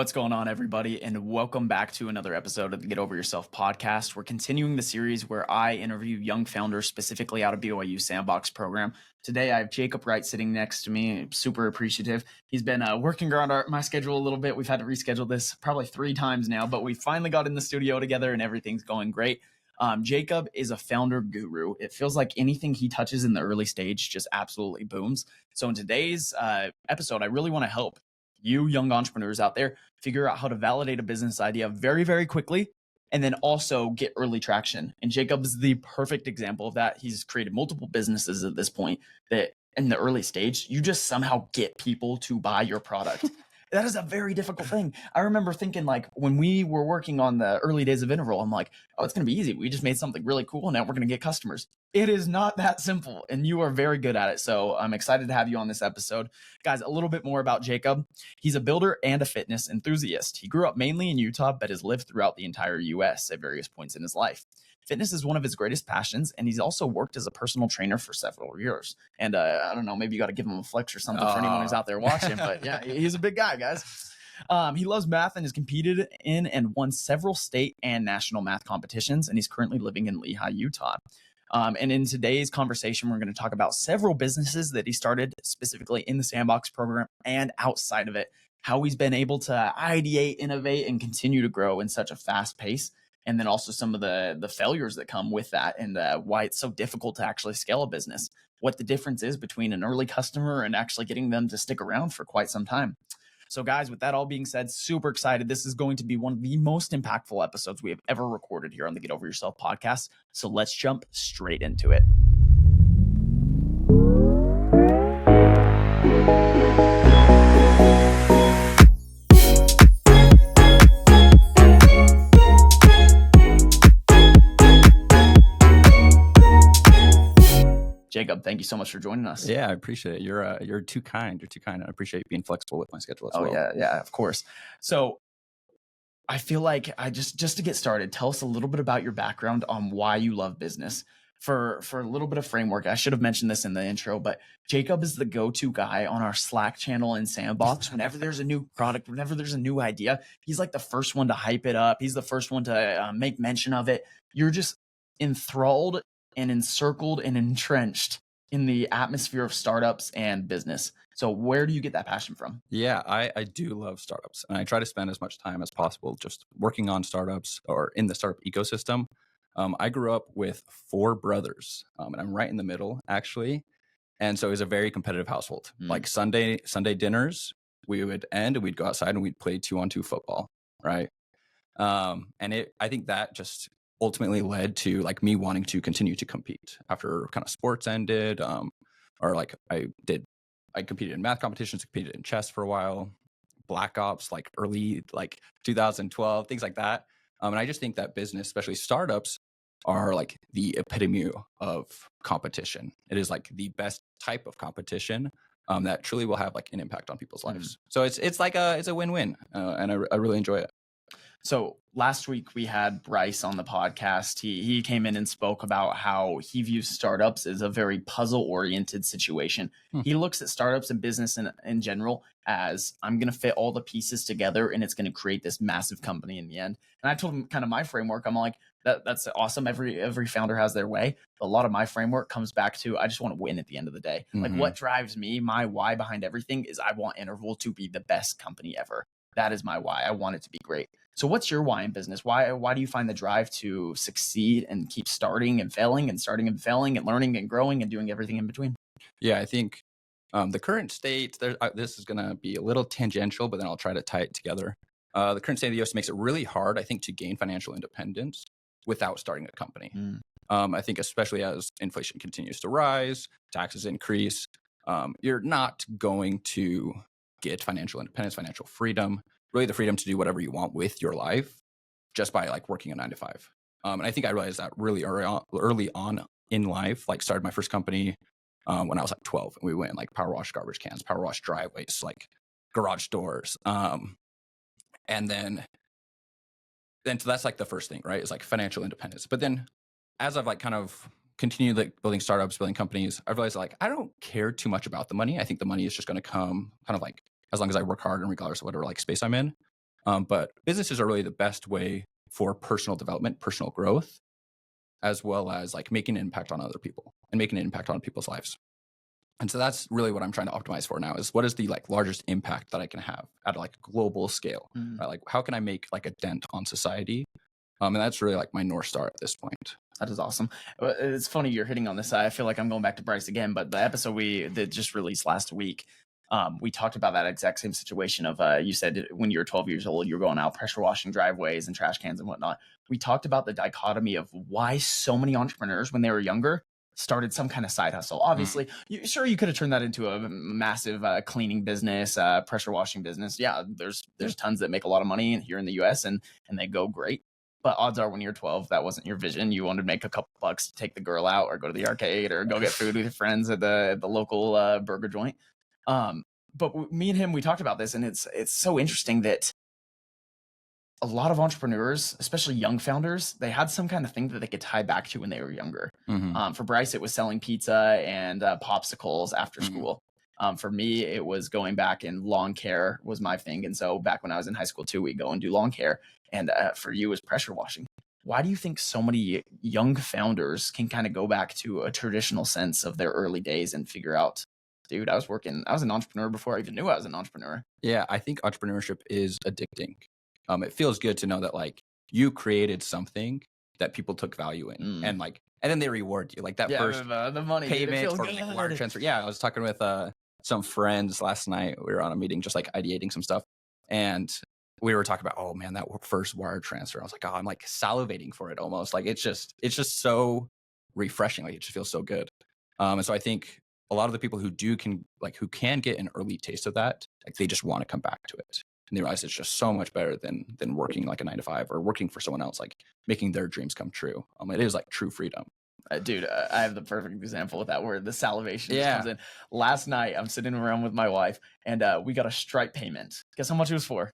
What's going on, everybody, and welcome back to another episode of the Get Over Yourself podcast. We're continuing the series where I interview young founders specifically out of BYU Sandbox program. Today, I have Jacob Wright sitting next to me. I'm super appreciative. He's been working around my schedule a little bit. We've had to reschedule this probably 3 times now, but we finally got in the studio together and everything's going great. Jacob is a founder guru. It feels like anything he touches in the early stage just absolutely booms. So in today's episode, I really want to help you young entrepreneurs out there figure out how to validate a business idea very, very quickly and then also get early traction. And Jacob is the perfect example of that. He's created multiple businesses at this point that in the early stage, you just somehow get people to buy your product. That is a very difficult thing. I remember thinking, like, when we were working on the early days of Interval, I'm like, oh, it's going to be easy. We just made something really cool. Now we're going to get customers. It is not that simple, and you are very good at it. So I'm excited to have you on this episode. Guys, a little bit more about Jacob. He's a builder and a fitness enthusiast. He grew up mainly in Utah, but has lived throughout the entire U.S. at various points in his life. Fitness is one of his greatest passions, and he's also worked as a personal trainer for several years. And I don't know, maybe you got to give him a flex or something for anyone who's out there watching. But yeah, he's a big guy, guys. He loves math and has competed in and won several state and national math competitions, and he's currently living in Lehi, Utah. And in today's conversation, we're going to talk about several businesses that he started specifically in the Sandbox program and outside of it, how he's been able to ideate, innovate, and continue to grow in such a fast pace. And then also some of the failures that come with that and why it's so difficult to actually scale a business, what the difference is between an early customer and actually getting them to stick around for quite some time. So guys, with that all being said, super excited. This is going to be one of the most impactful episodes we have ever recorded here on the Get Over Yourself podcast. So let's jump straight into it. Jacob, thank you so much for joining us. Yeah, I appreciate it. You're too kind. You're too kind. I appreciate you being flexible with my schedule as well. Yeah, of course. So I feel like I just to get started, tell us a little bit about your background on why you love business. For a little bit of framework, I should have mentioned this in the intro, but Jacob is the go-to guy on our Slack channel in Sandbox. Whenever there's a new product, whenever there's a new idea, he's like the first one to hype it up. He's the first one to make mention of it. You're just enthralled and encircled and entrenched in the atmosphere of startups and business. So where do you get that passion from? Yeah, I do love startups, and I try to spend as much time as possible just working on startups or in the startup ecosystem. I grew up with 4 brothers, and I'm right in the middle, actually. And so it was a very competitive household. Like Sunday dinners, we would end and we'd go outside and we'd play 2-on-2 football, right? And I think that just ultimately led to like me wanting to continue to compete after kind of sports ended, or like I competed in math competitions, competed in chess for a while, Black Ops, like early, like 2012, things like that. And I just think that business, especially startups, are like the epitome of competition. It is like the best type of competition that truly will have like an impact on people's lives. So it's like it's a win-win, and I really enjoy it. So last week we had Bryce on the podcast. He came in and spoke about how he views startups as a very puzzle-oriented situation. He looks at startups and business in general as I'm going to fit all the pieces together and it's going to create this massive company in the end. And I told him kind of my framework. I'm like, that's awesome. Every founder has their way. A lot of my framework comes back to I just want to win at the end of the day. Like what drives me, my why behind everything is I want Interval to be the best company ever. That is my why. I want it to be great. So what's your why in business? Why do you find the drive to succeed and keep starting and failing and starting and failing and learning and growing and doing everything in between? Yeah, I think the current state, this is going to be a little tangential, but then I'll try to tie it together. The current state of the U.S. makes it really hard, I think, to gain financial independence without starting a company. I think especially as inflation continues to rise, taxes increase, you're not going to get financial independence, financial freedom, really the freedom to do whatever you want with your life just by like working a 9-to-5. And I think I realized that really early on in life, like started my first company when I was like 12, and we went like power wash garbage cans, power wash driveways, like garage doors. And then so that's like the first thing, right? Is like financial independence. But then as I've like kind of continued like building startups, building companies, I've realized like I don't care too much about the money. I think the money is just going to come kind of like as long as I work hard and regardless of whatever like space I'm in. But businesses are really the best way for personal development, personal growth, as well as like making an impact on other people and making an impact on people's lives. And so that's really what I'm trying to optimize for now, is what is the like largest impact that I can have at like a global scale, right? Like how can I make like a dent on society? And that's really like my North Star at this point. That is awesome. It's funny you're hitting on this. I feel like I'm going back to Bryce again, but the episode that just released last week, we talked about that exact same situation of you said when you were 12 years old, you were going out pressure washing driveways and trash cans and whatnot. We talked about the dichotomy of why so many entrepreneurs when they were younger started some kind of side hustle. Obviously, you could have turned that into a massive cleaning business, pressure washing business. Yeah, there's tons that make a lot of money here in the US and they go great. But odds are when you're 12, that wasn't your vision. You wanted to make a couple bucks to take the girl out or go to the arcade or go get food with your friends at the local burger joint. But me and him, we talked about this, and it's so interesting that a lot of entrepreneurs, especially young founders, they had some kind of thing that they could tie back to when they were younger. For Bryce, it was selling pizza and popsicles after school. For me, it was going back and lawn care was my thing. And so back when I was in high school too, we'd go and do lawn care. And for you, it was pressure washing. Why do you think so many young founders can kind of go back to a traditional sense of their early days and figure out, dude, I was an entrepreneur before I even knew I was an entrepreneur? Yeah, I think entrepreneurship is addicting. It feels good to know that like you created something that people took value in, and then they reward you like that first the money payment or like wire transfer. Yeah, I was talking with some friends last night. We were on a meeting, just like ideating some stuff, and we were talking about, oh man, that first wire transfer. I was like, oh, I'm like salivating for it almost. Like it's just so refreshing. Like it just feels so good. And so I think a lot of the people who can get an early taste of that, like they just want to come back to it. And they realize it's just so much better than working like a 9-to-5 or working for someone else, like making their dreams come true. It is like true freedom. Dude, I have the perfect example with that word. The salivation just comes in. Last night, I'm sitting around with my wife, and we got a Stripe payment. Guess how much it was for?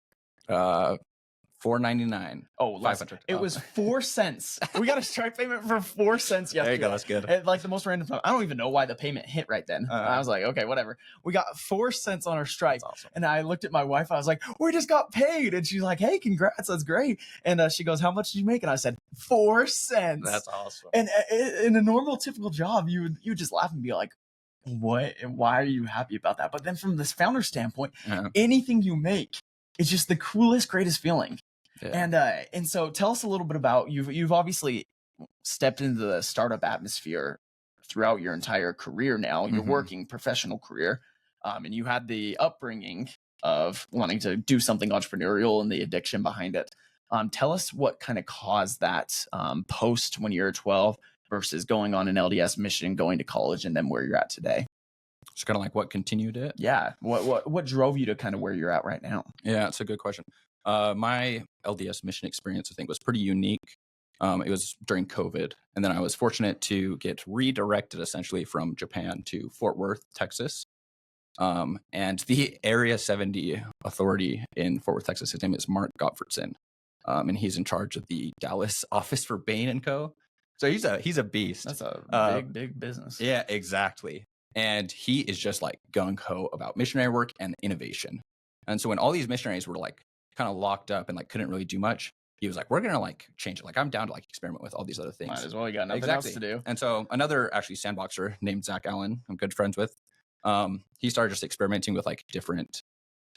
$4.99. Oh, $500. It was 4 cents. We got a Stripe payment for 4 cents yesterday. There you go. That's good. And like the most random time. I don't even know why the payment hit right then. I was like, okay, whatever. We got 4 cents on our Stripe. Awesome. And I looked at my wife. I was like, we just got paid. And she's like, hey, congrats. That's great. And she goes, how much did you make? And I said, 4 cents. That's awesome. And in a normal, typical job, you just laugh and be like, what? And why are you happy about that? But then from this founder standpoint, anything you make, it's just the coolest, greatest feeling. Yeah. And so tell us a little bit about you've obviously stepped into the startup atmosphere throughout your entire career now, your working professional career. And you had the upbringing of wanting to do something entrepreneurial and the addiction behind it. Tell us what kind of caused that post when you were 12 versus going on an LDS mission, going to college, and then where you're at today. It's kind of like what continued it. Yeah. What drove you to kind of where you're at right now? Yeah, it's a good question. My LDS mission experience, I think, was pretty unique. It was during COVID, and then I was fortunate to get redirected essentially from Japan to Fort Worth, Texas. And the Area 70 authority in Fort Worth, Texas, his name is Mark Gottfredson, and he's in charge of the Dallas office for Bain & Co. So he's a beast. That's a big business. Yeah, exactly. And he is just like gung-ho about missionary work and innovation. And so when all these missionaries were like kind of locked up and like couldn't really do much, he was like, we're going to like change it. Like I'm down to like experiment with all these other things. Might as well. You got nothing else to do. And so another actually sandboxer named Zach Allen, I'm good friends with, he started just experimenting with like different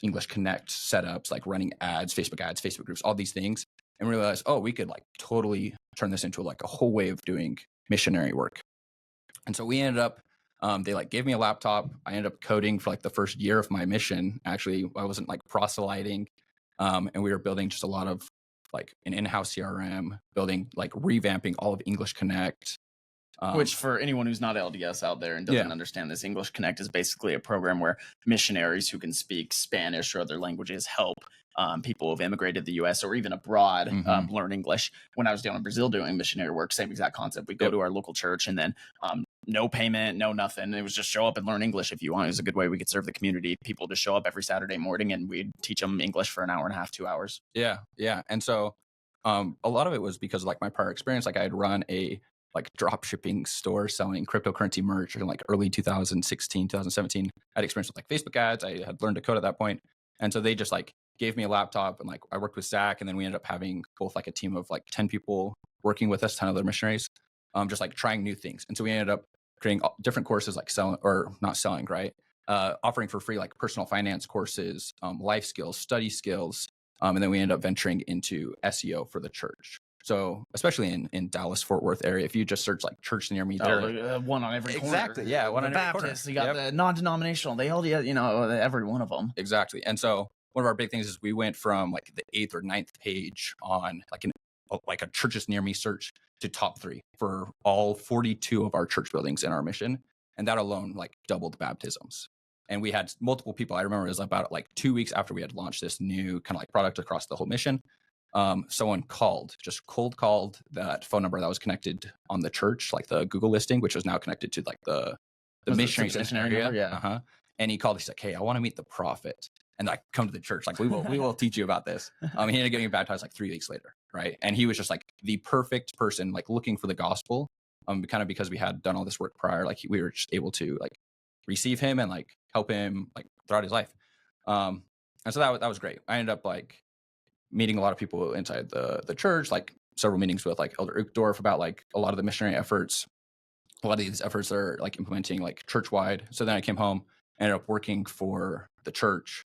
English Connect setups, like running ads, Facebook groups, all these things. And realized, oh, we could like totally turn this into like a whole way of doing missionary work. And so we ended up, they like gave me a laptop. I ended up coding for like the first year of my mission. Actually, I wasn't like proselyting. And we were building just a lot of like an in-house CRM, building like revamping all of English Connect. Which for anyone who's not LDS out there and doesn't understand this, English Connect is basically a program where missionaries who can speak Spanish or other languages help people who've immigrated to the US or even abroad learn English. When I was down in Brazil doing missionary work, same exact concept. We go to our local church and then no payment, no nothing. It was just show up and learn English if you want. It was a good way we could serve the community. People just show up every Saturday morning and we'd teach them English for an hour and a half, 2 hours. Yeah. And so a lot of it was because of like my prior experience. Like I had run a like drop shipping store selling cryptocurrency merch in like early 2016, 2017. I had experience with like Facebook ads. I had learned to code at that point. And so they just like gave me a laptop, and like I worked with Zach, and then we ended up having both like a team of like 10 people working with us, 10 other missionaries, just like trying new things. And so we ended up creating different courses, like selling or not selling, right? Offering for free like personal finance courses, life skills, study skills, and then we ended up venturing into SEO for the church. So especially in Dallas Fort Worth area, if you just search like church near me, there one on every corner. exactly, yeah, one the on every corner. Baptist, you got the non-denominational. They all, every one of them. Exactly. And so one of our big things is we went from like the 8th or 9th page on like a churches near me search to top 3 for all 42 of our church buildings in our mission, and that alone like doubled baptisms. And we had multiple people. I remember it was about like 2 weeks after we had launched this new kind of like product across the whole mission. Someone just cold called that phone number that was connected on the church, like the Google listing, which was now connected to like the missionary number, area. yeah. And he called. He's like, "Hey, I want to meet the prophet, and like come to the church. Like we will teach you about this." He ended up getting baptized like 3 weeks later, right? And he was just like the perfect person, like looking for the gospel. Kind of because we had done all this work prior, like we were just able to like receive him and like help him like throughout his life. And so that was great. I ended up like meeting a lot of people inside the church, like several meetings with like Elder Uchtdorf about like a lot of the missionary efforts. A lot of these efforts are like implementing like church wide. So then I came home, ended up working for the church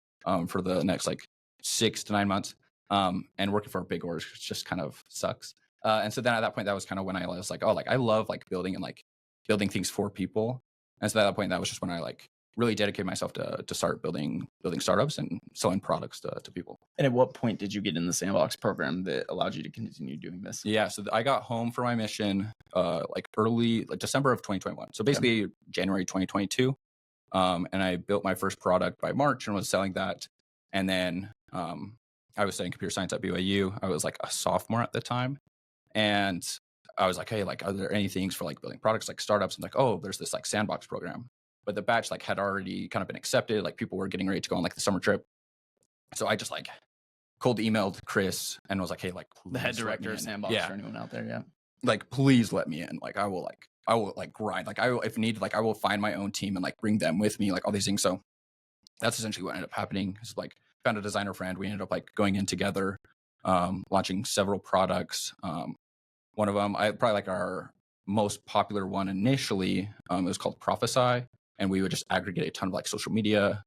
for the next like 6 to 9 months, and working for a big org just kind of sucks. And so then at that point, that was kind of when I was like, oh, like I love like building and like building things for people. And so at that point, that was just when I like really dedicated myself to start building startups and selling products to people. And at what point did you get in the Sandbox program that allowed you to continue doing this? Yeah, so I got home from my mission like early like December of 2021. So basically January 2022. And I built my first product by March and was selling that. And then I was studying computer science at BYU. I was like a sophomore at the time. And I was like, hey, like, are there any things for like building products, like startups? And like, oh, there's this like Sandbox program. But the batch like had already kind of been accepted. Like people were getting ready to go on like the summer trip. So I just like cold emailed Chris and was like, hey, like the head director of Sandbox for anyone out there. Yeah. Like, please let me in. Like, I will like grind. Like I will, if needed, like I will find my own team and like bring them with me, like all these things. So that's essentially what ended up happening. Is like found a designer friend. We ended up like going in together, launching several products. One of them, probably like our most popular one initially, it was called Proxy. And we would just aggregate a ton of like social media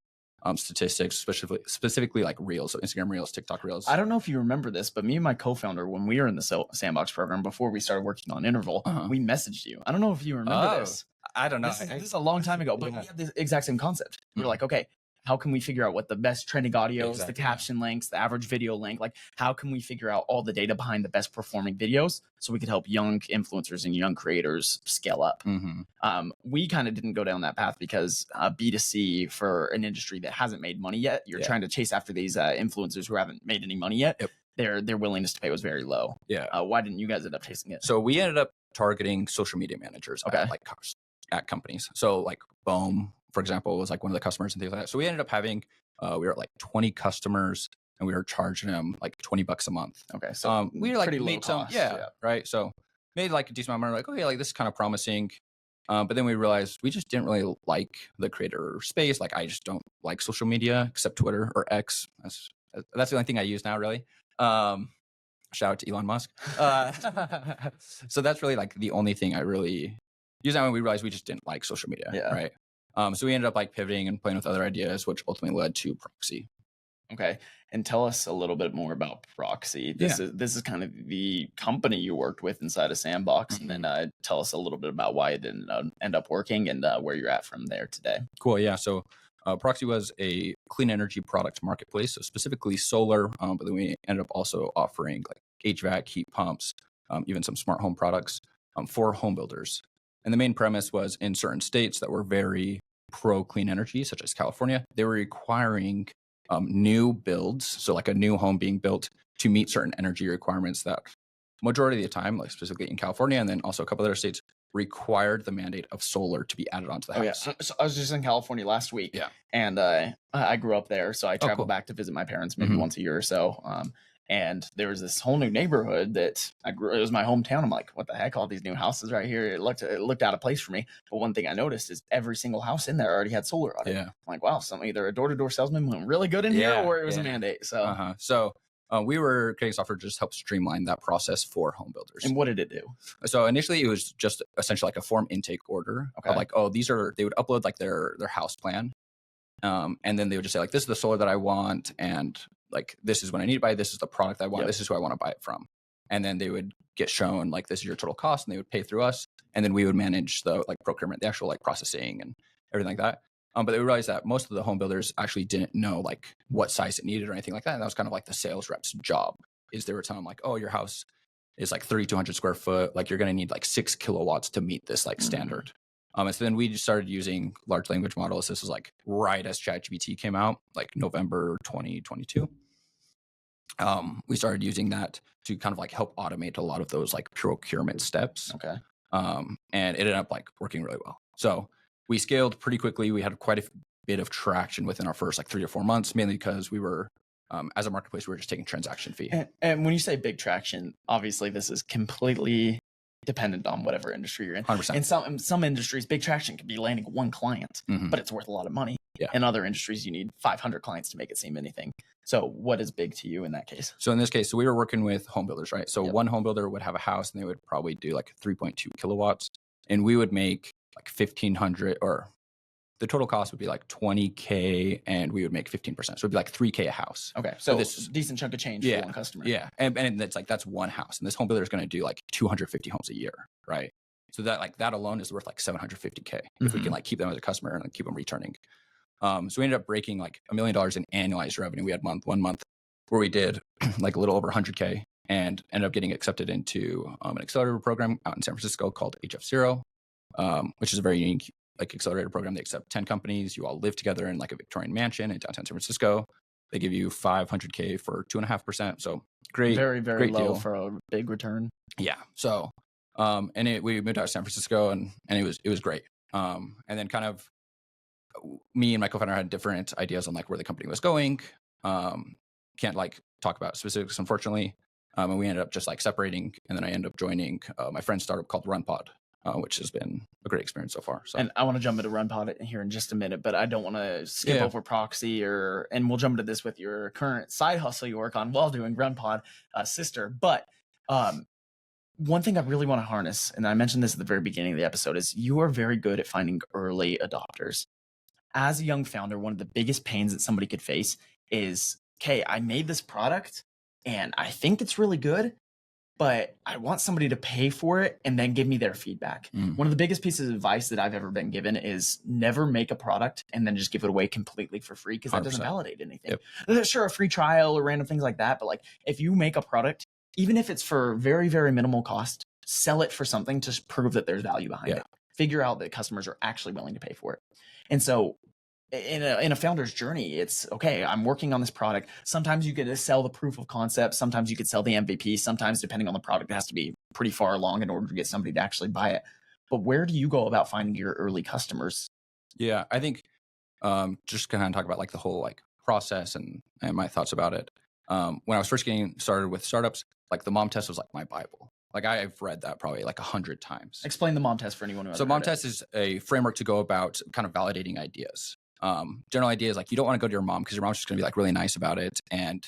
statistics, specifically like Reels, so Instagram Reels, TikTok Reels. I don't know if you remember this, but me and my co-founder, when we were in the Sandbox program before we started working on Interval, we messaged you. I don't know if you remember this. I don't know. This is a long time ago, but we had the exact same concept. We were like, okay, how can we figure out what the best trending audios, the caption lengths, the average video length, like how can we figure out all the data behind the best performing videos so we could help young influencers and young creators scale up? We kind of didn't go down that path because B2C for an industry that hasn't made money yet, you're trying to chase after these influencers who haven't made any money yet. Their willingness to pay was very low. Why didn't you guys end up chasing it? So we ended up targeting social media managers at companies. So like Bohm, for example, was like one of the customers and things like that. So we ended up having, we were at like 20 customers and we were charging them like $20 a month. Okay. So we were like pretty made low cost. Right. So made like a decent amount of money. Like, okay, like this is kind of promising. But then we realized we just didn't really like the creator space. Like I just don't like social media except Twitter or X. That's the only thing I use now, really. Shout out to Elon Musk. So that's really like the only thing I really use now when we realized we just didn't like social media. Right. So we ended up like pivoting and playing with other ideas, which ultimately led to Proxy. Okay. And tell us a little bit more about Proxy. This is kind of the company you worked with inside of Sandbox. And then tell us a little bit about why it didn't end up working and where you're at from there today. Cool. Yeah. So Proxy was a clean energy product marketplace, so specifically solar, but then we ended up also offering like HVAC, heat pumps, even some smart home products for home builders. And the main premise was in certain states that were very pro clean energy, such as California, they were requiring new builds, so like a new home being built to meet certain energy requirements that majority of the time, like specifically in California and then also a couple other states, required the mandate of solar to be added onto the house. So I was just in California last week, and I grew up there, so I travel back to visit my parents maybe once a year or so. And there was this whole new neighborhood that it was my hometown. I'm like, what the heck? All these new houses right here. It looked out of place for me. But one thing I noticed is every single house in there already had solar on it. Yeah. I'm like, wow, either a door-to-door salesman went really good in here, or it was a mandate. So we were creating software to just help streamline that process for home builders. And what did it do? So initially it was just essentially like a form intake order of like, oh, they would upload like their house plan. And then they would just say like, this is the solar that I want. And like, this is what I need to buy. This is the product I want. This is who I want to buy it from. And then they would get shown like, this is your total cost, and they would pay through us. And then we would manage the like procurement, the actual like processing and everything like that. But they realized that most of the home builders actually didn't know like what size it needed or anything like that. And that was kind of like the sales rep's job, is they were telling them like, oh, your house is like 3,200 square foot. Like you're going to need like 6 kilowatts to meet this like standard. And so then we just started using large language models. This was like right as ChatGPT came out, like November 2022. We started using that to kind of like help automate a lot of those like procurement steps. Okay. And it ended up like working really well. So we scaled pretty quickly. We had quite a bit of traction within our first like 3 or 4 months, mainly because we were, as a marketplace, we were just taking transaction fee. And when you say big traction, obviously this is completely dependent on whatever industry you're in. 100%. In some industries, big traction could be landing one client, but it's worth a lot of money. Yeah. In other industries, you need 500 clients to make it seem anything. So what is big to you in that case? So in this case, we were working with home builders, right? So one home builder would have a house and they would probably do like 3.2 kilowatts, and we would make like 1,500, or the total cost would be like 20K, and we would make 15%. So it'd be like 3K a house. Okay. So this is a decent chunk of change for one customer. Yeah. And it's like, that's one house. And this home builder is going to do like 250 homes a year. Right. So that alone is worth like 750K if we can like keep them as a customer and like keep them returning. So we ended up breaking like $1 million in annualized revenue. We had one month where we did like a little over 100K and ended up getting accepted into an accelerator program out in San Francisco called HF0, which is a very unique like accelerator program. They accept 10 companies. You all live together in like a Victorian mansion in downtown San Francisco. They give you 500K for 2.5%. So great, very great low deal for a big return. Yeah. So, we moved out of San Francisco and it was great. And then kind of me and my co-founder had different ideas on like where the company was going. Can't like talk about specifics, unfortunately. And we ended up just like separating, and then I ended up joining my friend's startup called RunPod, which has been a great experience so far. So, and I want to jump into RunPod here in just a minute, but I don't want to skip over Proxy and we'll jump into this with your current side hustle you work on while doing RunPod, sister. But one thing I really want to harness, and I mentioned this at the very beginning of the episode, is you are very good at finding early adopters. As a young founder, one of the biggest pains that somebody could face is, okay, I made this product and I think it's really good, but I want somebody to pay for it and then give me their feedback. One of the biggest pieces of advice that I've ever been given is never make a product and then just give it away completely for free, because that doesn't validate anything. Sure, a free trial or random things like that, but like if you make a product, even if it's for very, very minimal cost, sell it for something to prove that there's value behind it. Figure out that customers are actually willing to pay for it. And so in a founder's journey, it's okay, I'm working on this product. Sometimes you get to sell the proof of concept. Sometimes you could sell the MVP. Sometimes, depending on the product, it has to be pretty far along in order to get somebody to actually buy it. But where do you go about finding your early customers? Yeah, I think just kind of talk about like the whole like process and my thoughts about it. When I was first getting started with startups, like the mom test was like my Bible. Like I've read that probably like 100 times. Explain the mom test for anyone who hasn't So mom test is a framework to go about kind of validating ideas. General idea is like, you don't want to go to your mom because your mom's just going to be like really nice about it. And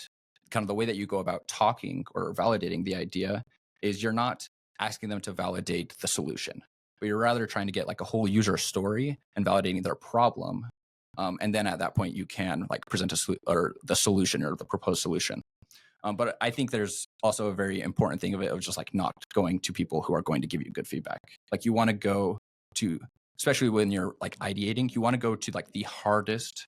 kind of the way that you go about talking or validating the idea is you're not asking them to validate the solution, but you're rather trying to get like a whole user story and validating their problem. And then at that point you can like present the solution or the proposed solution. But I think there's also a very important thing of it of just like not going to people who are going to give you good feedback. Like you want to go to, especially when you're like ideating, you want to go to like the hardest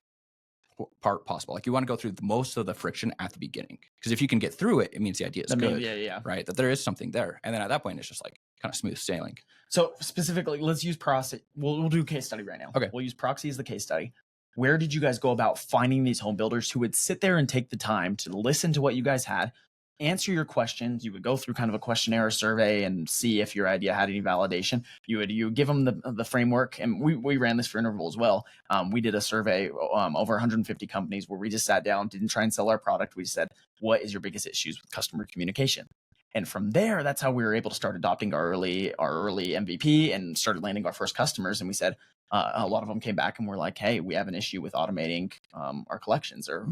part possible. Like you want to go through most of the friction at the beginning, because if you can get through it, it means the idea is good. Right? That there is something there. And then at that point, it's just like kind of smooth sailing. So specifically, let's use Proxy. We'll do a case study right now. Okay. We'll use Proxy as the case study. Where did you guys go about finding these home builders who would sit there and take the time to listen to what you guys had, answer your questions. You would go through kind of a questionnaire or survey and see if your idea had any validation. You would give them the framework, and we ran this for Interval as well. We did a survey over 150 companies where we just sat down, didn't try and sell our product. We said, what is your biggest issues with customer communication? And from there, that's how we were able to start adopting our early MVP and started landing our first customers. And we said, a lot of them came back and were like, hey, we have an issue with automating our collections or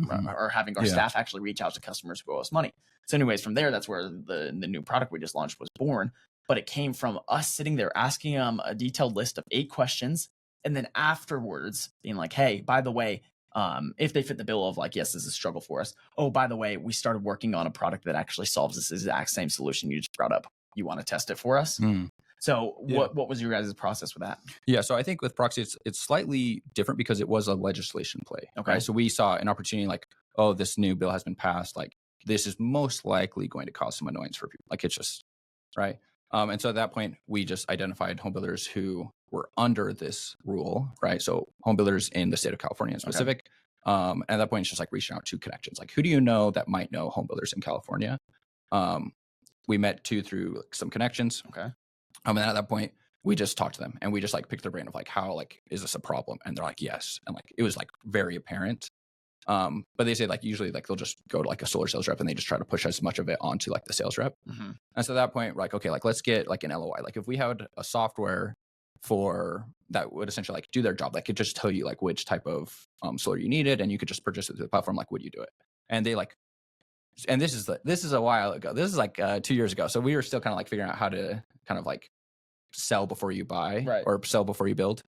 having our staff actually reach out to customers who owe us money. So anyways, from there, that's where the new product we just launched was born. But it came from us sitting there asking them a detailed list of 8 questions. And then afterwards being like, hey, by the way, if they fit the bill of like, yes, this is a struggle for us. Oh, by the way, we started working on a product that actually solves this exact same solution you just brought up. You want to test it for us? So what was your guys' process with that? Yeah, so I think with Proxy, it's slightly different because it was a legislation play. Okay. Right? So we saw an opportunity like, oh, this new bill has been passed. Like, this is most likely going to cause some annoyance for people. Like, it's just, right? And so at that point, we just identified home builders who were under this rule, right? So home builders in the state of California in specific. And at that point, it's just like reaching out to connections. Like, who do you know that might know home builders in California? We met 2 through some connections. Okay. And at that point, we just talked to them and we just like picked their brain of like, how, like, is this a problem? And they're like, yes. And like, it was like very apparent. But they say like, usually like they'll just go to like a solar sales rep and they just try to push as much of it onto like the sales rep. And so at that point, we're like, okay, like let's get like an LOI. Like if we had a software for that would essentially like do their job, like it just tell you like which type of solar you needed and you could just purchase it through the platform, like, would you do it? And they like, and this is a while ago. This is like 2 years ago. So we were still kind of like figuring out how to kind of like sell before you buy or sell before you build.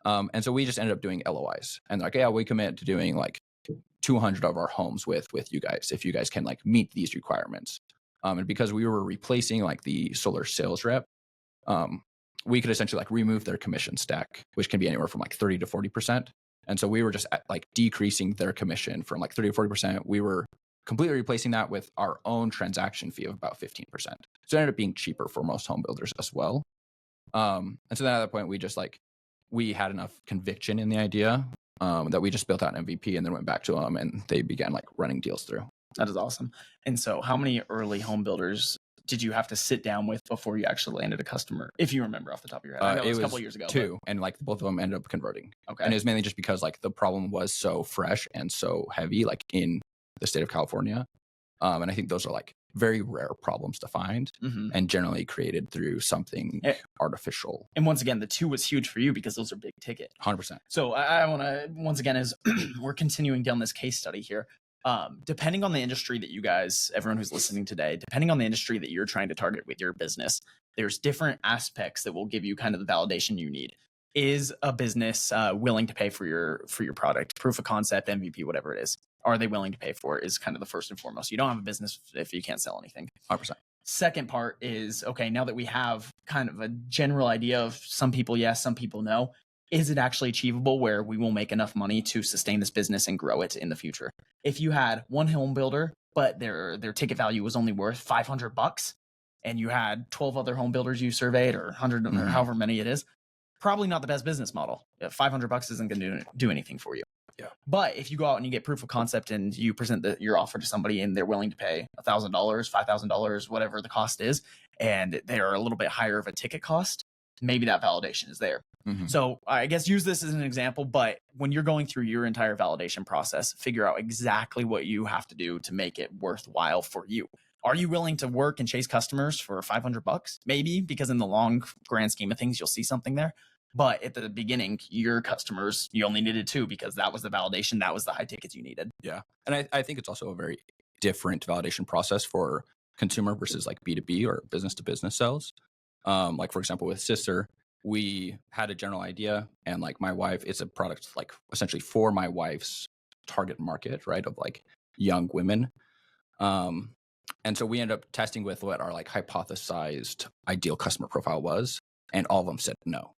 And so we just ended up doing LOIs and like, yeah, we commit to doing like 200 of our homes with you guys, if you guys can like meet these requirements. And because we were replacing like the solar sales rep, we could essentially like remove their commission stack, which can be anywhere from like 30 to 40%. And so we were just like decreasing their commission from like 30 to 40%. We were completely replacing that with our own transaction fee of about 15%. So it ended up being cheaper for most home builders as well. And so then at that point, we just like, we had enough conviction in the idea that we just built out an MVP and then went back to them and they began like running deals through. That is awesome. And so how many early home builders did you have to sit down with before you actually landed a customer? If you remember off the top of your head. I know it was a couple of years ago. 2, and like both of them ended up converting. Okay. And it was mainly just because like the problem was so fresh and so heavy, like in the state of California. And I think those are like very rare problems to find and generally created through something artificial. And once again, the 2 was huge for you because those are big ticket. 100%. So I want to, once again, as we're continuing down this case study here, depending on the industry that you guys, everyone who's listening today, depending on the industry that you're trying to target with your business, there's different aspects that will give you kind of the validation you need. Is a business willing to pay for your product, proof of concept, MVP, whatever it is? Are they willing to pay for it is kind of the first and foremost. You don't have a business if you can't sell anything. 100%. Second part is, okay, now that we have kind of a general idea of some people yes, some people no, is it actually achievable where we will make enough money to sustain this business and grow it in the future? If you had one home builder, but their ticket value was only worth $500 and you had 12 other home builders you surveyed or 100 or however many it is, probably not the best business model. $500 isn't going to do anything for you. Yeah. But if you go out and you get proof of concept and you present your offer to somebody and they're willing to pay $1,000, $5,000, whatever the cost is, and they're a little bit higher of a ticket cost, maybe that validation is there. So I guess use this as an example, but when you're going through your entire validation process, figure out exactly what you have to do to make it worthwhile for you. Are you willing to work and chase customers for $500? Maybe, because in the long grand scheme of things, you'll see something there. But at the beginning, your customers, you only needed 2 because that was the validation. That was the high tickets you needed. Yeah. And I think it's also a very different validation process for consumer versus like B2B or business to business sales. Like, for example, with Sister, we had a general idea and like my wife, it's a product like essentially for my wife's target market, right? Of like young women. And so we ended up testing with what our like hypothesized ideal customer profile was. And all of them said no.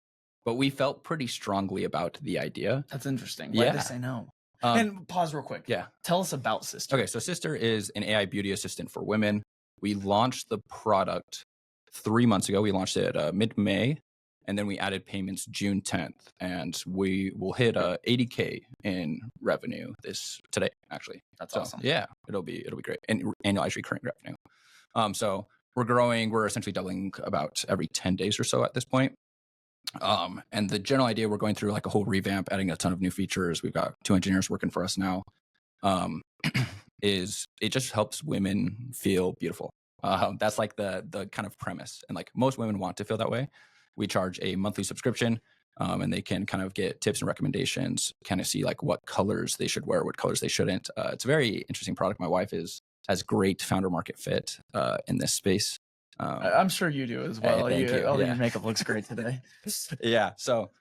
But we felt pretty strongly about the idea. That's interesting. Why did they say no? And pause real quick. Yeah. Tell us about Sister. Okay. So Sister is an AI beauty assistant for women. We launched the product 3 months ago. We launched it mid-May. And then we added payments June 10th. And we will hit $80K in revenue today, actually. That's awesome. Yeah. It'll be great. And annualized recurring revenue. So we're growing. We're essentially doubling about every 10 days or so at this point. And the general idea, we're going through like a whole revamp, adding a ton of new features. We've got 2 engineers working for us now. Um, is it just helps women feel beautiful. That's like the kind of premise, and like most women want to feel that way. We charge a monthly subscription, and they can kind of get tips and recommendations, kind of see like what colors they should wear, what colors they shouldn't. It's a very interesting product. My wife has great founder market fit in this space. I'm sure you do as well. Thank you. All Yeah. your makeup looks great today. Yeah. So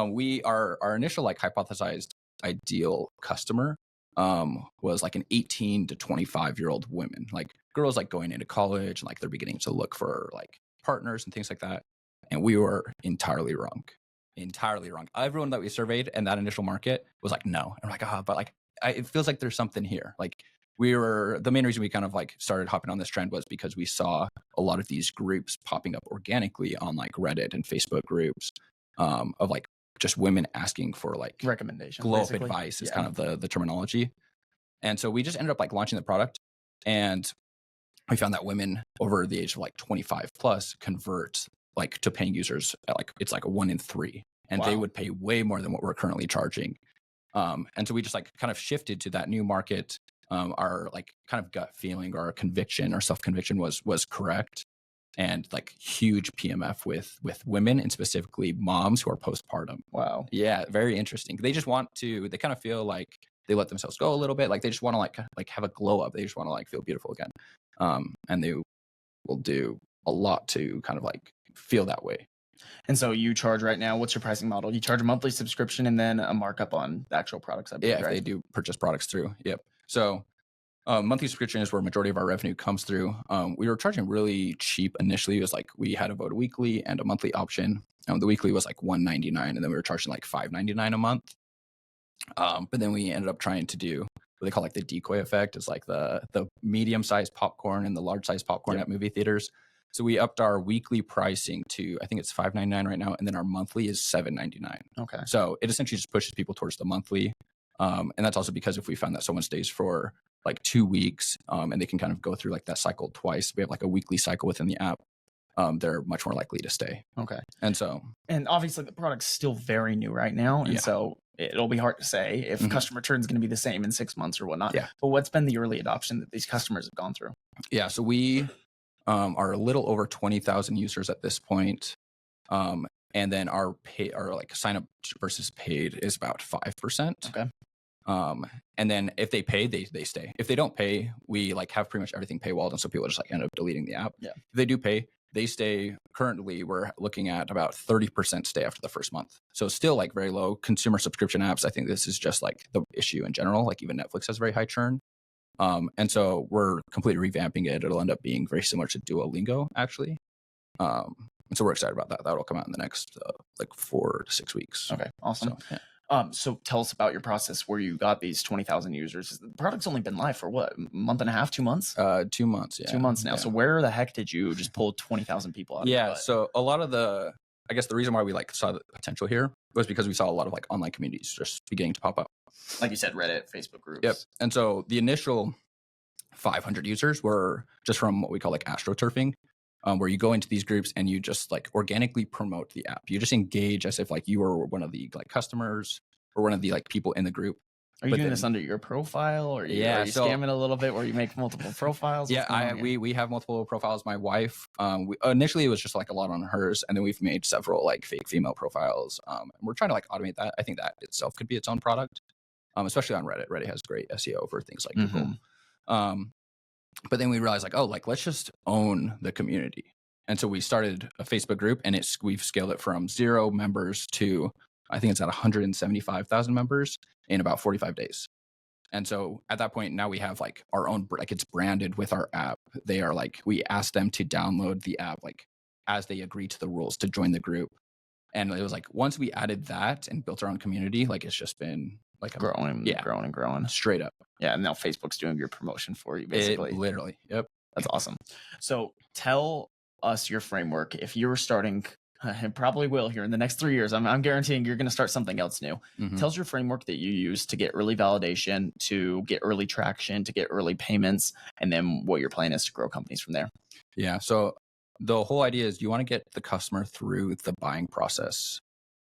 we our initial like hypothesized ideal customer was like an 18 to 25-year-old women, like girls like going into college and like they're beginning to look for like partners and things like that. And we were entirely wrong. Entirely wrong. Everyone that we surveyed in that initial market was like, no. And I'm like, but like it feels like there's something here. Like the main reason we kind of like started hopping on this trend was because we saw a lot of these groups popping up organically on like Reddit and Facebook groups of like just women asking for like Recommendations, glow up basically. advice is kind of the terminology. And so we just ended up like launching the product, and we found that women over the age of like 25 plus convert like to paying users at like it's like a 1 in 3, and they would pay way more than what we're currently charging. And so we just like kind of shifted to that new market. Our like kind of gut feeling or our conviction or self-conviction was correct, and like huge PMF with women, and specifically moms who are postpartum. Wow. Yeah, very interesting. They just want to, they kind of feel like they let themselves go a little bit. Like they just want to like have a glow up. They just want to like feel beautiful again. And they will do a lot to kind of like feel that way. And so you charge right now, what's your pricing model? You charge a monthly subscription and then a markup on the actual products, I believe, Yeah, if right? they do purchase products through. Yep. So monthly subscription is where majority of our revenue comes through. We were charging really cheap initially. It was like we had a vote weekly and a monthly option. The weekly was like $199, and then we were charging like $599 a month. But then we ended up trying to do what they call like the decoy effect. It's like the medium sized popcorn and the large sized popcorn at movie theaters. So we upped our weekly pricing to, I think it's $599 right now, and then our monthly is $799. Okay. So it essentially just pushes people towards the monthly. And that's also because if we find that someone stays for like 2 weeks, and they can kind of go through like that cycle twice, we have like a weekly cycle within the app, they're much more likely to stay. Okay. And obviously the product's still very new right now. And so it'll be hard to say if customer return is going to be the same in 6 months or whatnot. Yeah. But what's been the early adoption that these customers have gone through? Yeah. So we are a little over 20,000 users at this point. And then our like sign up versus paid is about 5%. Okay. And then if they pay, they stay. If they don't pay, we like have pretty much everything paywalled, and so people just like end up deleting the app. Yeah. If they do pay, they stay. Currently, we're looking at about 30% stay after the first month. So still like very low. Consumer subscription apps, I think this is just like the issue in general. Like even Netflix has very high churn. And so we're completely revamping it. It'll end up being very similar to Duolingo, actually. And so we're excited about that. That'll come out in the next like 4 to 6 weeks. Okay, awesome. So, yeah. So tell us about your process where you got these 20,000 users. The product's only been live for what, a month and a half, 2 months? 2 months, yeah. 2 months now. Yeah. So where the heck did you just pull 20,000 people out of your butt? So a lot of I guess the reason why we like saw the potential here was because we saw a lot of like online communities just beginning to pop up. Like you said, Reddit, Facebook groups. Yep. And so the initial 500 users were just from what we call like astroturfing, where you go into these groups and you just like organically promote the app. You just engage as if like you were one of the like customers or one of the like people in the group. Are you doing this under your profile, or are you scamming a little bit where you make multiple profiles? We have multiple profiles. My wife, initially it was just like a lot on hers, and then we've made several like fake female profiles. And we're trying to like automate that. I think that itself could be its own product, especially on Reddit. Reddit has great SEO for things like Google. But then we realized like, let's just own the community. And so we started a Facebook group, and we've scaled it from 0 members to, I think it's at 175,000 members in about 45 days. And so at that point, now we have like our own, like it's branded with our app. They are like, we asked them to download the app, like as they agree to the rules to join the group. And it was like, once we added that and built our own community, like it's just been like growing straight up. Yeah. And now Facebook's doing your promotion for you, basically. Literally. Yep. That's awesome. So tell us your framework. If you were starting It probably will here in the next 3 years. I'm guaranteeing you're going to start something else new. Mhm. Tells your framework that you use to get early validation, to get early traction, to get early payments, and then what your plan is to grow companies from there. Yeah. So the whole idea is you want to get the customer through the buying process,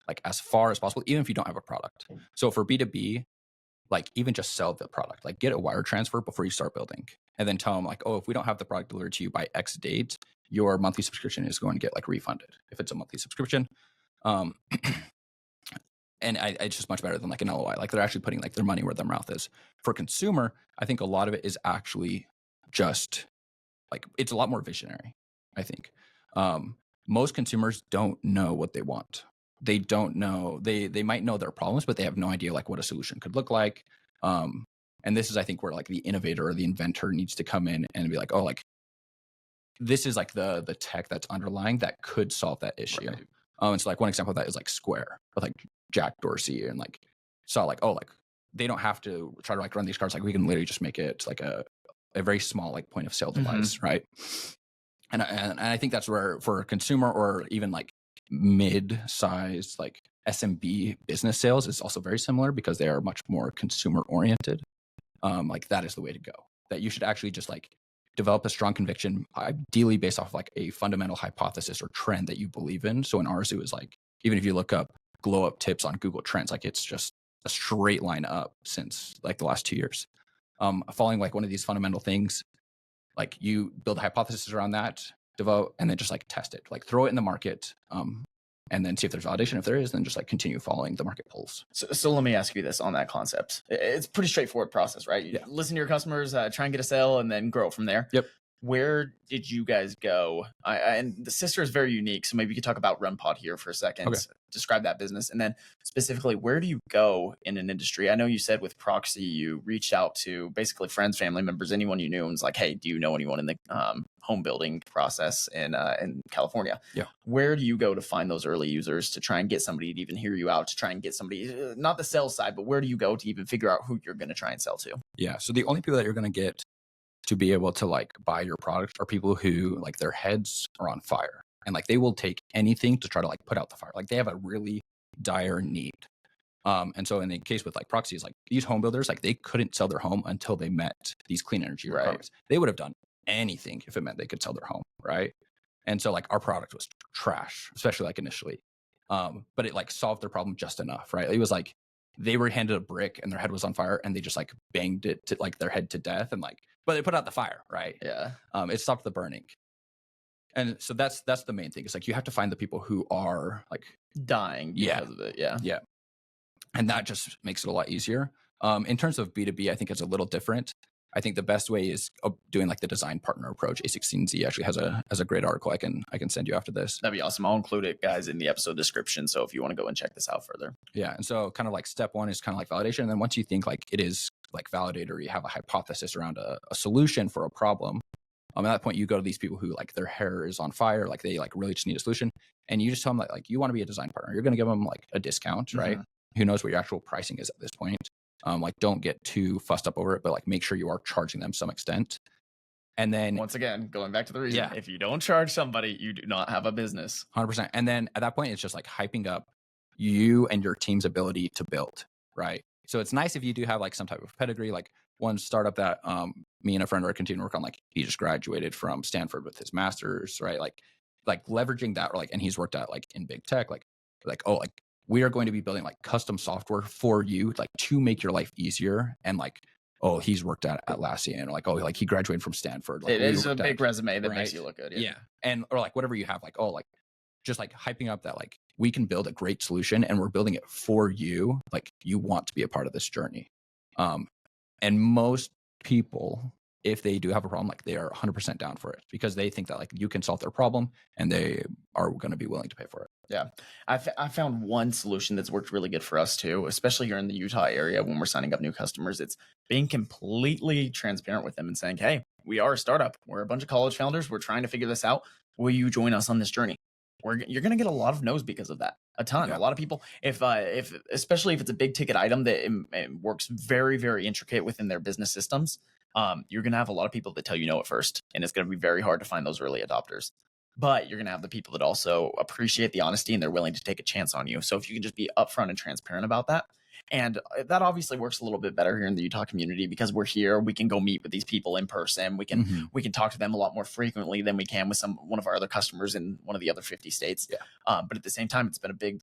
like as far as possible, even if you don't have a product. So for B2B, like even just sell the product, like get a wire transfer before you start building, and then tell them like, oh, if we don't have the product delivered to you by X date, your monthly subscription is going to get like refunded if it's a monthly subscription. Um, and it's just much better than like an LOI. Like they're actually putting like their money where their mouth is. For consumer, I think a lot of it is actually just like it's a lot more visionary. I think most consumers don't know what they want. They don't know. They might know their problems, but they have no idea like what a solution could look like. And this is, I think, where like the innovator or the inventor needs to come in and be like, oh, like this is like the tech that's underlying that could solve that issue. Right. And so like one example of that is like Square with like Jack Dorsey, and like saw like, oh, like they don't have to try to like run these cards. Like we can literally just make it like a very small like point of sale device, right? And I think that's where for a consumer or even like mid-sized like SMB business sales is also very similar because they are much more consumer oriented. Like that is the way to go. That you should actually just like develop a strong conviction, ideally based off like a fundamental hypothesis or trend that you believe in. So in ours, it was like, even if you look up glow up tips on Google Trends, like it's just a straight line up since like the last 2 years. Following like one of these fundamental things, like you build a hypothesis around that, devote, and then just like test it, like throw it in the market, and then see if there's validation. If there is, then just like continue following the market polls. So let me ask you this on that concept. It's a pretty straightforward process, right? You listen to your customers, try and get a sale, and then grow from there. Yep. Where did you guys go? And the sister is very unique, so maybe you could talk about RunPod here for a second. Okay. Describe that business, and then specifically, where do you go in an industry? I know you said with Proxy, you reached out to basically friends, family members, anyone you knew, and was like, "Hey, do you know anyone in the home building process in California?" Yeah. Where do you go to find those early users to try and get somebody to even hear you out, to try and get somebody, not the sales side, but where do you go to even figure out who you're going to try and sell to? Yeah. So the only people that you're going to get to be able to like buy your product are people who like their heads are on fire and like they will take anything to try to like put out the fire. Like they have a really dire need. And so in the case with like Proxy, is like these home builders, like they couldn't sell their home until they met these clean energy requirements. They would have done anything if it meant they could sell their home, right? And so like our product was trash, especially like initially. But it like solved their problem just enough, right? It was like they were handed a brick and their head was on fire and they just like banged it to like their head to death, and like, but they put out the fire, right? Yeah. It stopped the burning. And so that's the main thing. It's like you have to find the people who are like dying because of it. Yeah. Yeah. And that just makes it a lot easier. In terms of B2B, I think it's a little different. I think the best way is doing like the design partner approach. A16Z actually has a great article I can send you after this. That'd be awesome. I'll include it, guys, in the episode description. So if you want to go and check this out further. Yeah. And so kind of like step one is kind of like validation. And then once you think like it is like validated, or you have a hypothesis around a solution for a problem, at that point you go to these people who like their hair is on fire, like they like really just need a solution. And you just tell them like you want to be a design partner. You're going to give them like a discount, right? Who knows what your actual pricing is at this point. Like don't get too fussed up over it, but like make sure you are charging them some extent. And then once again, going back to the reason, if you don't charge somebody, you do not have a business. 100%. And then at that point, it's just like hyping up you and your team's ability to build, right? So it's nice if you do have like some type of pedigree. Like one startup that me and a friend are continuing to work on, like he just graduated from Stanford with his master's, right? Like leveraging that, or like, and he's worked at like in big tech, like oh, like we are going to be building like custom software for you, like to make your life easier. And like, oh, he's worked at Atlassian, or like, oh, like he graduated from Stanford. Like, it is a big resume that makes you look good. Yeah. And or like whatever you have, like, oh, like just like hyping up that like we can build a great solution and we're building it for you. Like you want to be a part of this journey. And most people, if they do have a problem, like they are 100% down for it because they think that like you can solve their problem and they are going to be willing to pay for it. Yeah. I found one solution that's worked really good for us too, especially here in the Utah area when we're signing up new customers. It's being completely transparent with them and saying, hey, we are a startup. We're a bunch of college founders. We're trying to figure this out. Will you join us on this journey? You're going to get a lot of no's because of that. A ton. Yeah. A lot of people, if especially if it's a big ticket item that it works very, very intricate within their business systems, you're going to have a lot of people that tell you no at first, and it's going to be very hard to find those early adopters. but you're going to have the people that also appreciate the honesty and they're willing to take a chance on you. So if you can just be upfront and transparent about that, and that obviously works a little bit better here in the Utah community because we're here. We can go meet with these people in person. We can talk to them a lot more frequently than we can with one of our other customers in one of the other 50 states. Yeah. But at the same time, it's been a big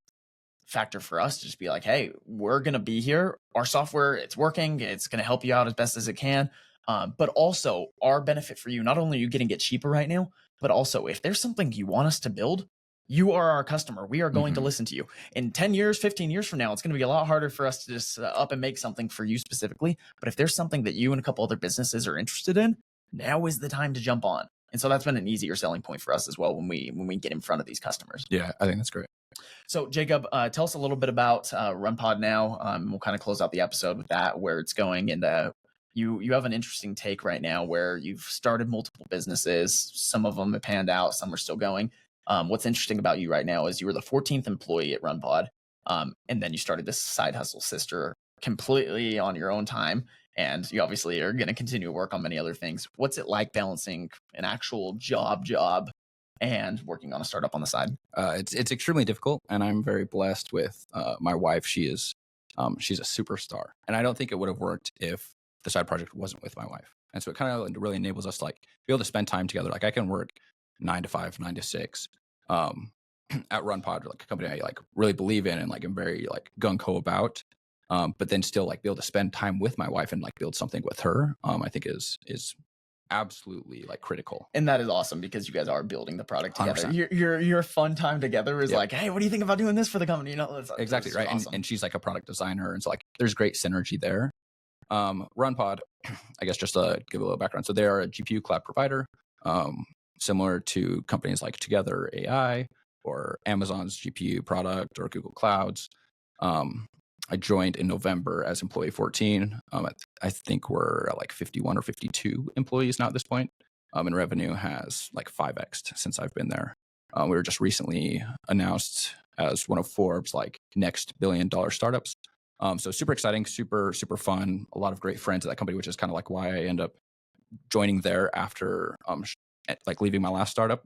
factor for us to just be like, hey, we're going to be here. Our software, it's working. It's going to help you out as best as it can. But also our benefit for you, not only are you getting it cheaper right now, but also if there's something you want us to build, you are our customer. We are going to listen to you. In 10 years, 15 years from now, it's going to be a lot harder for us to just up and make something for you specifically. But if there's something that you and a couple other businesses are interested in, now is the time to jump on. And so that's been an easier selling point for us as well when we get in front of these customers. Yeah, I think that's great. So Jacob, tell us a little bit about RunPod now. We'll kind of close out the episode with that, where it's going. And you have an interesting take right now where you've started multiple businesses. Some of them have panned out, some are still going. What's interesting about you right now is you were the 14th employee at RunPod, and then you started this side hustle sister completely on your own time. And you obviously are going to continue to work on many other things. What's it like balancing an actual job and working on a startup on the side? It's extremely difficult, and I'm very blessed with my wife. She's a superstar, and I don't think it would have worked if the side project wasn't with my wife. And so it kind of really enables us to like be able to spend time together. Like I can work 9 to 5, 9 to 6 at RunPod, like a company I like really believe in and like I'm very like gung ho about. But then still like be able to spend time with my wife and like build something with her. I think is absolutely like critical. And that is awesome because you guys are building the product together. 100%. Your fun time together is like, hey, what do you think about doing this for the company? You know, exactly right. Awesome. And she's like a product designer, and so like there's great synergy there. RunPod, I guess just to give a little background. So they are a GPU cloud provider, similar to companies like Together AI or Amazon's GPU product or Google Clouds. I joined in November as employee 14. I think we're at like 51 or 52 employees now at this point. And revenue has like 5x'd since I've been there. We were just recently announced as one of Forbes' like next $1 billion startups. So super exciting, super fun. A lot of great friends at that company, which is kind of like why I end up joining there after like leaving my last startup.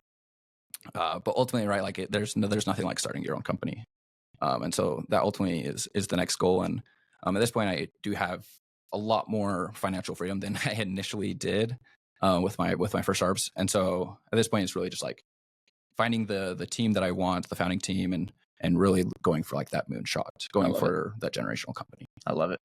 But ultimately, right, like there's nothing like starting your own company. And so that ultimately is the next goal. And at this point, I do have a lot more financial freedom than I initially did with my first startups. And so at this point, it's really just like finding the team that I want, the founding team, and really going for like that moonshot, going for that generational company. I love it.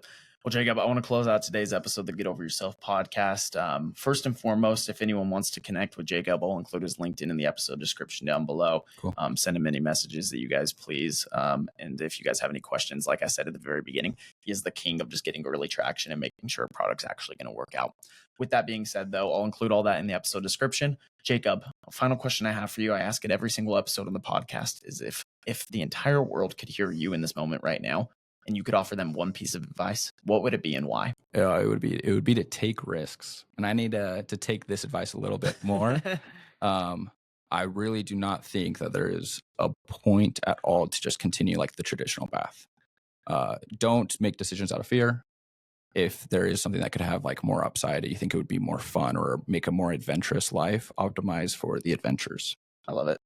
Well, Jacob, I want to close out today's episode of the Get Over Yourself podcast. First and foremost, if anyone wants to connect with Jacob, I'll include his LinkedIn in the episode description down below. Cool. Send him any messages that you guys please. And if you guys have any questions, like I said at the very beginning, he is the king of just getting early traction and making sure a product's actually going to work out. With that being said, though, I'll include all that in the episode description. Jacob, final question I have for you, I ask it every single episode on the podcast, is if the entire world could hear you in this moment right now, and you could offer them one piece of advice, what would it be and why? It would be to take risks. And I need to take this advice a little bit more. I really do not think that there is a point at all to just continue like the traditional path. Don't make decisions out of fear. If there is something that could have like more upside, you think it would be more fun or make a more adventurous life, optimize for the adventures. I love it.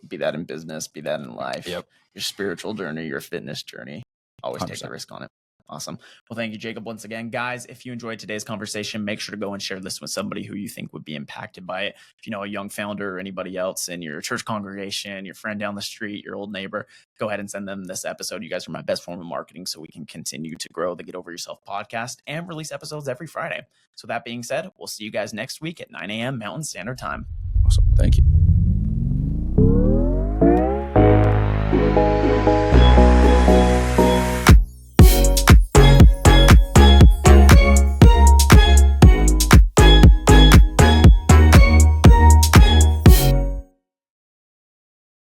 Be that in business, be that in life, Yep. Your spiritual journey, your fitness journey. Always 100%. Take the risk on it. Awesome. Well, thank you, Jacob, once again. Guys, if you enjoyed today's conversation, make sure to go and share this with somebody who you think would be impacted by it. If you know a young founder or anybody else in your church congregation, your friend down the street, your old neighbor, go ahead and send them this episode. You guys are my best form of marketing so we can continue to grow the Get Over Yourself podcast and release episodes every Friday. So that being said, we'll see you guys next week at 9 a.m. Mountain Standard Time. Awesome. Thank you.